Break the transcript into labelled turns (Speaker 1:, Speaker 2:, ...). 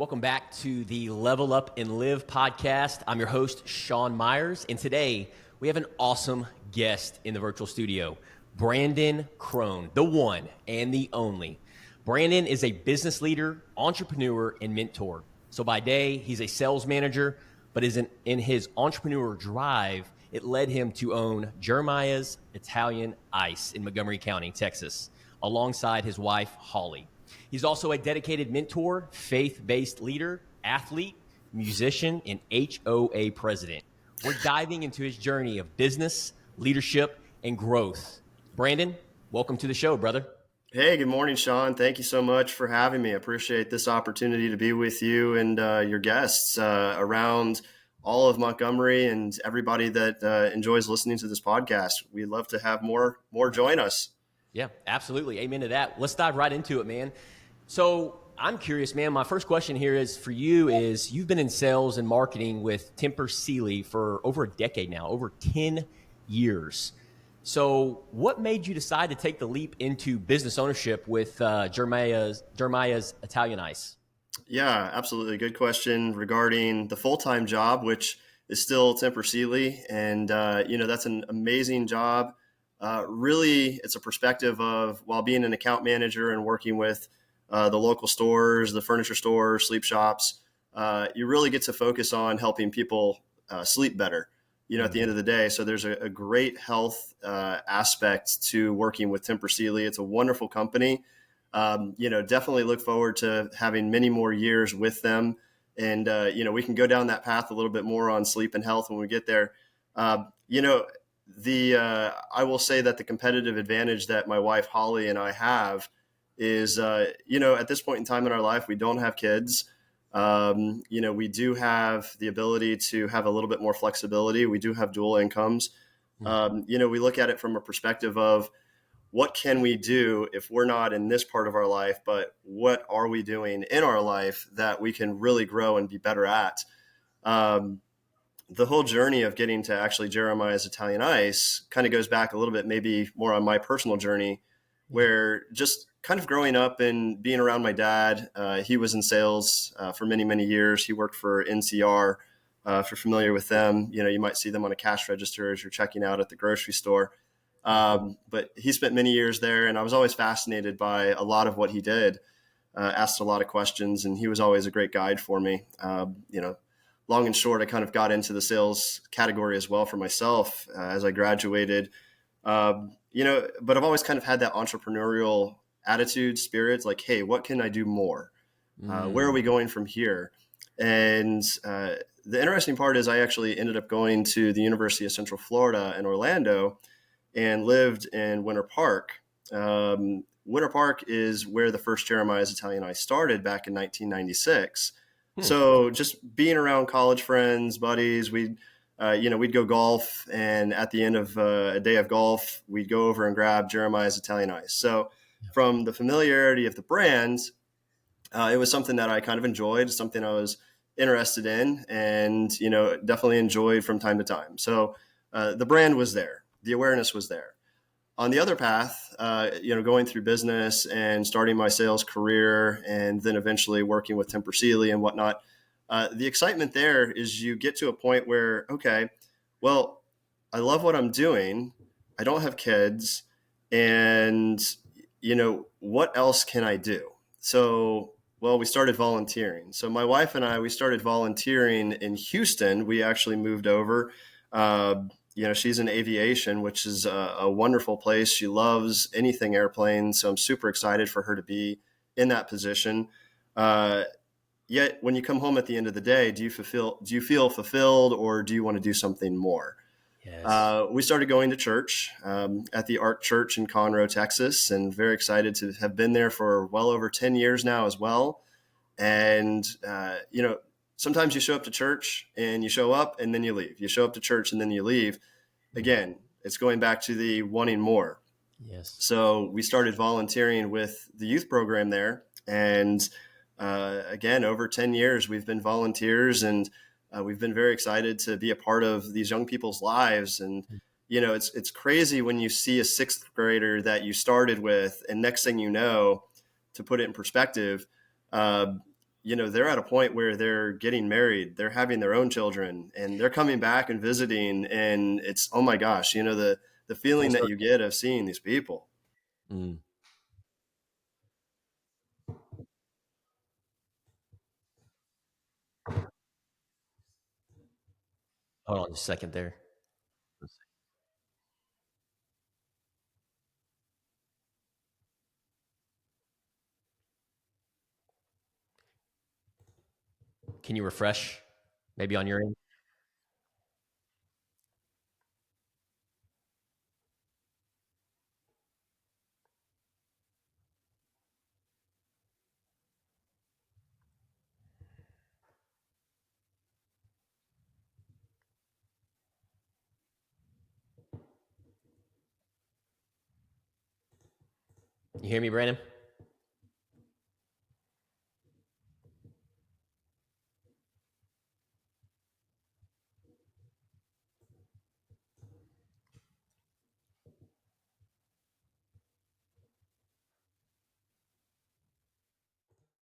Speaker 1: Welcome back to the Level Up and Live podcast. I'm your host, Sean Myers, and today we have an awesome guest in the virtual studio, Brandon Cron, the one and the only. Brandon is a business leader, entrepreneur, and mentor. So by day, he's a sales manager, but in his entrepreneur drive, it led him to own Jeremiah's Italian Ice in Montgomery County, Texas, alongside his wife, Holly. He's also a dedicated mentor, faith-based leader, athlete, musician, and HOA president. We're diving into his journey of business, leadership, and growth. Brandon, welcome to the show, brother.
Speaker 2: Hey, good morning, Sean. Thank you so much for having me. I appreciate this opportunity to be with you and your guests around all of Montgomery and everybody that enjoys listening to this podcast. We'd love to have more join us.
Speaker 1: Yeah, absolutely. Amen to that. Let's dive right into it, man. So I'm curious, man. My first question here is for you is you've been in sales and marketing with Tempur Sealy for over a decade now, over 10 years. So what made you decide to take the leap into business ownership with Jeremiah's Italian Ice?
Speaker 2: Yeah, absolutely. Good question regarding the full-time job, which is still Tempur Sealy. And, that's an amazing job. Really, it's a perspective of while being an account manager and working with the local stores, the furniture stores, sleep shops, you really get to focus on helping people sleep better, at the end of the day. So there's a great health aspect to working with Tempur Sealy. It's a wonderful company. Definitely look forward to having many more years with them. And, we can go down that path a little bit more on sleep and health when we get there. I will say that the competitive advantage that my wife, Holly, and I have is, at this point in time in our life, we don't have kids. We do have the ability to have a little bit more flexibility. We do have dual incomes. We look at it from a perspective of what can we do if we're not in this part of our life, but what are we doing in our life that we can really grow and be better at? The whole journey of getting to actually Jeremiah's Italian Ice kind of goes back a little bit, maybe more on my personal journey, where just kind of growing up and being around my dad, he was in sales for many, many years. He worked for NCR. If you're familiar with them, you might see them on a cash register as you're checking out at the grocery store. But he spent many years there, and I was always fascinated by a lot of what he did, asked a lot of questions, and he was always a great guide for me. Long and short, I kind of got into the sales category as well for myself as I graduated. But I've always kind of had that entrepreneurial attitude, spirit, like, hey, what can I do more? Where are we going from here? And the interesting part is I actually ended up going to the University of Central Florida in Orlando and lived in Winter Park. Winter Park is where the first Jeremiah's Italian Ice started back in 1996. So just being around college friends, buddies, we'd go golf, and at the end of a day of golf, we'd go over and grab Jeremiah's Italian Ice. So from the familiarity of the brand, it was something that I kind of enjoyed, something I was interested in, and, definitely enjoyed from time to time. So the brand was there. The awareness was there. On the other path, going through business and starting my sales career and then eventually working with Tempur Sealy and whatnot, the excitement there is you get to a point where, okay, well, I love what I'm doing. I don't have kids. And, what else can I do? So, well, we started volunteering. So my wife and I, we started volunteering in Houston. We actually moved over. She's in aviation, which is a wonderful place. She loves anything airplane. So I'm super excited for her to be in that position. Yet when you come home at the end of the day, do you feel fulfilled, or do you want to do something more? Yes. We started going to church at the Ark Church in Conroe, Texas, and very excited to have been there for well over 10 years now as well. And, sometimes you show up to church and you show up and then you leave. You show up to church and then you leave. Again, it's going back to the wanting more.
Speaker 1: Yes.
Speaker 2: So we started volunteering with the youth program there. And again, over 10 years, we've been volunteers, and we've been very excited to be a part of these young people's lives. And, it's crazy when you see a sixth grader that you started with, and next thing you know, to put it in perspective, they're at a point where they're getting married, they're having their own children, and they're coming back and visiting. And it's, oh my gosh, the
Speaker 1: Full
Speaker 2: feeling that you
Speaker 1: circle.
Speaker 2: get of seeing these people.
Speaker 1: Mm. Hold on just a second there. Can you refresh maybe on your end? You hear me, Brandon?